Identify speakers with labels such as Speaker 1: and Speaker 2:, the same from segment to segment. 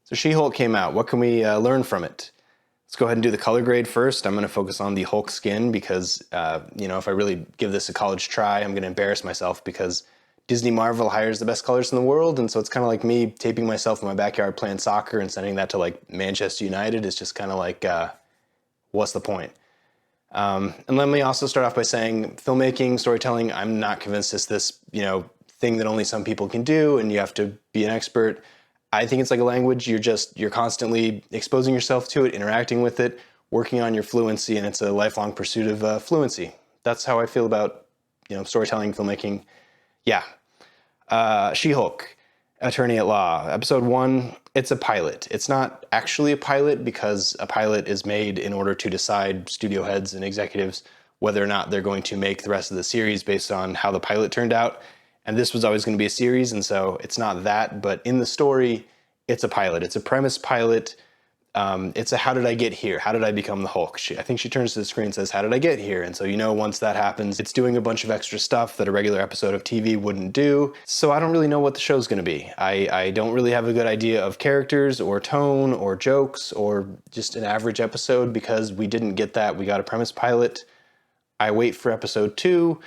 Speaker 1: So She-Hulk came out. What can we learn from it? Let's go ahead and do the color grade first. I'm going to focus on the Hulk skin because, if I really give this a college try, I'm going to embarrass myself because Disney Marvel hires the best colors in the world. And so it's kind of like me taping myself in my backyard playing soccer and sending that to like Manchester United. It's just kind of like, what's the point? And let me also start off by saying filmmaking, storytelling, I'm not convinced it's this, thing that only some people can do and you have to be an expert. I think it's like a language. You're constantly exposing yourself to it, interacting with it, working on your fluency, and it's a lifelong pursuit of fluency. That's how I feel about, storytelling, filmmaking. Yeah. She-Hulk, Attorney at Law, episode 1. It's a pilot. It's not actually a pilot because a pilot is made in order to decide studio heads and executives whether or not they're going to make the rest of the series based on how the pilot turned out. And this was always going to be a series, and so it's not that, but in the story, it's a pilot. It's a premise pilot. It's a how did I get here? How did I become the Hulk? I think she turns to the screen and says, how did I get here? And so once that happens, it's doing a bunch of extra stuff that a regular episode of TV wouldn't do. So I don't really know what the show's going to be. I don't really have a good idea of characters or tone or jokes or just an average episode because we didn't get that. We got a premise pilot. I wait for episode 2.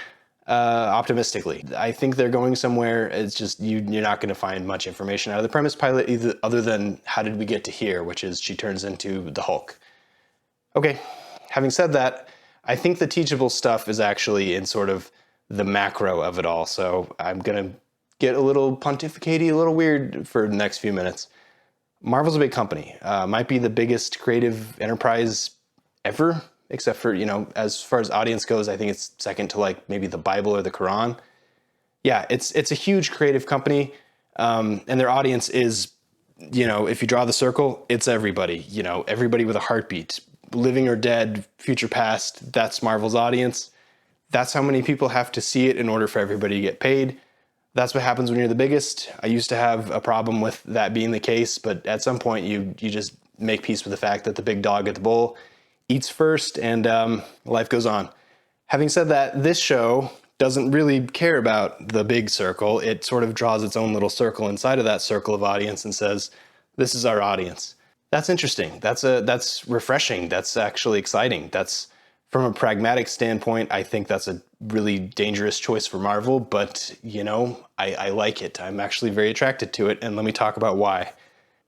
Speaker 1: Optimistically. I think they're going somewhere. It's just you're not going to find much information out of the premise pilot other than how did we get to here, which is she turns into the Hulk. Okay, having said that, I think the teachable stuff is actually in sort of the macro of it all. So I'm going to get a little pontificatey, a little weird for the next few minutes. Marvel's a big company. Might be the biggest creative enterprise ever. Except for, as far as audience goes, I think it's second to like maybe the Bible or the Quran. Yeah, it's a huge creative company. And their audience is, if you draw the circle, it's everybody, everybody with a heartbeat, living or dead, future past, that's Marvel's audience. That's how many people have to see it in order for everybody to get paid. That's what happens when you're the biggest. I used to have a problem with that being the case, but at some point you just make peace with the fact that the big dog at the bowl eats first, and life goes on. Having said that, this show doesn't really care about the big circle. It sort of draws its own little circle inside of that circle of audience and says, this is our audience. That's interesting. That's refreshing. That's actually exciting. That's, from a pragmatic standpoint, I think that's a really dangerous choice for Marvel, but, I like it. I'm actually very attracted to it, and let me talk about why.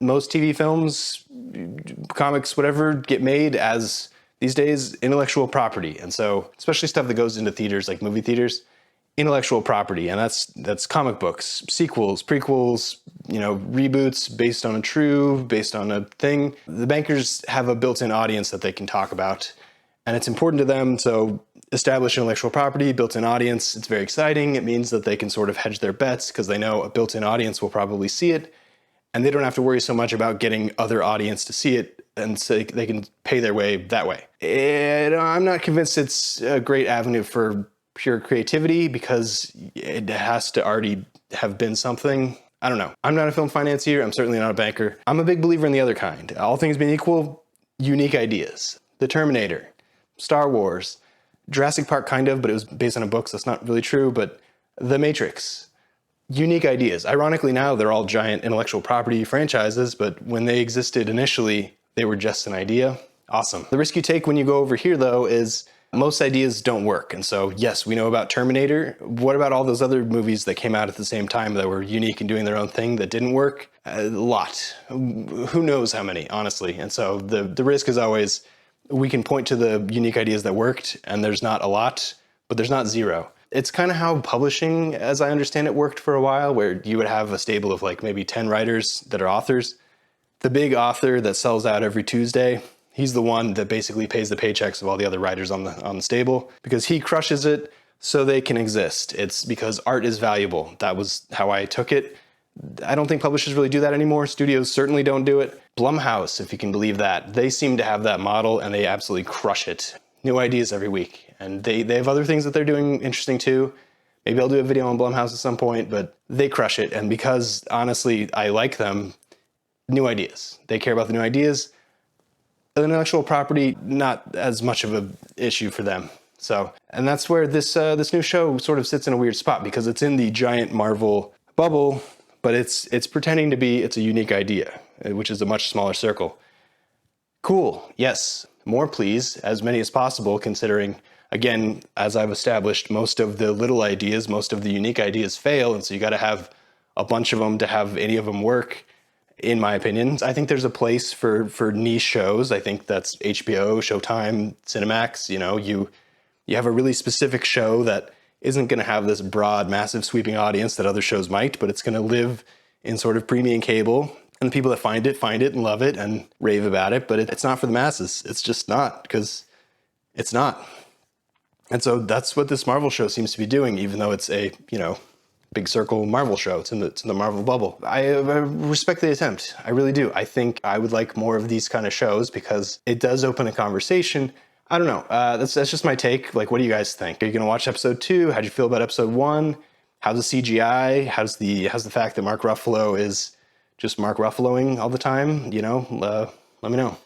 Speaker 1: Most TV films, comics, whatever, get made as, these days, intellectual property. And so, especially stuff that goes into theaters, like movie theaters, intellectual property. And that's comic books, sequels, prequels, reboots based on a thing. The bankers have a built-in audience that they can talk about, and it's important to them. So establish intellectual property, built-in audience. It's very exciting. It means that they can sort of hedge their bets because they know a built-in audience will probably see it. And they don't have to worry so much about getting other audience to see it, and so they can pay their way that way. And I'm not convinced it's a great avenue for pure creativity because it has to already have been something. I don't know. I'm not a film financier. I'm certainly not a banker. I'm a big believer in the other kind. All things being equal, unique ideas. The Terminator, Star Wars, Jurassic Park kind of, but it was based on a book, so that's not really true, but The Matrix. Unique ideas. Ironically now, they're all giant intellectual property franchises, but when they existed initially, they were just an idea. Awesome. The risk you take when you go over here, though, is most ideas don't work. And so, yes, we know about Terminator. What about all those other movies that came out at the same time that were unique and doing their own thing that didn't work? A lot. Who knows how many, honestly. And so the risk is always, we can point to the unique ideas that worked, and there's not a lot, but there's not zero. It's kind of how publishing, as I understand it, worked for a while, where you would have a stable of like maybe 10 writers that are authors. The big author that sells out every Tuesday, he's the one that basically pays the paychecks of all the other writers on the stable because he crushes it so they can exist. It's because art is valuable. That was how I took it. I don't think publishers really do that anymore. Studios certainly don't do it. Blumhouse, if you can believe that, they seem to have that model and they absolutely crush it. New ideas every week. And they have other things that they're doing interesting too. Maybe I'll do a video on Blumhouse at some point, but they crush it. And because, honestly, I like them, new ideas. They care about the new ideas. Intellectual property, not as much of an issue for them. So, and that's where this new show sort of sits in a weird spot because it's in the giant Marvel bubble, but it's pretending to be, it's a unique idea. which is a much smaller circle. Cool. Yes. More, please. As many as possible, considering, again, as I've established, most of the little ideas, most of the unique ideas fail. And so you got to have a bunch of them to have any of them work, in my opinion. I think there's a place for niche shows. I think that's HBO, Showtime, Cinemax. You have a really specific show that isn't going to have this broad, massive, sweeping audience that other shows might, but it's going to live in sort of premium cable. And the people that find it and love it and rave about it, but it's not for the masses. It's just not, because it's not. And so that's what this Marvel show seems to be doing, even though it's a, big circle Marvel show. It's in the Marvel bubble. I respect the attempt. I really do. I think I would like more of these kind of shows because it does open a conversation. I don't know. That's just my take. Like, what do you guys think? Are you going to watch episode 2? How'd you feel about episode 1? How's the CGI? How's the fact that Mark Ruffalo is just Mark Ruffaloing all the time? Let me know.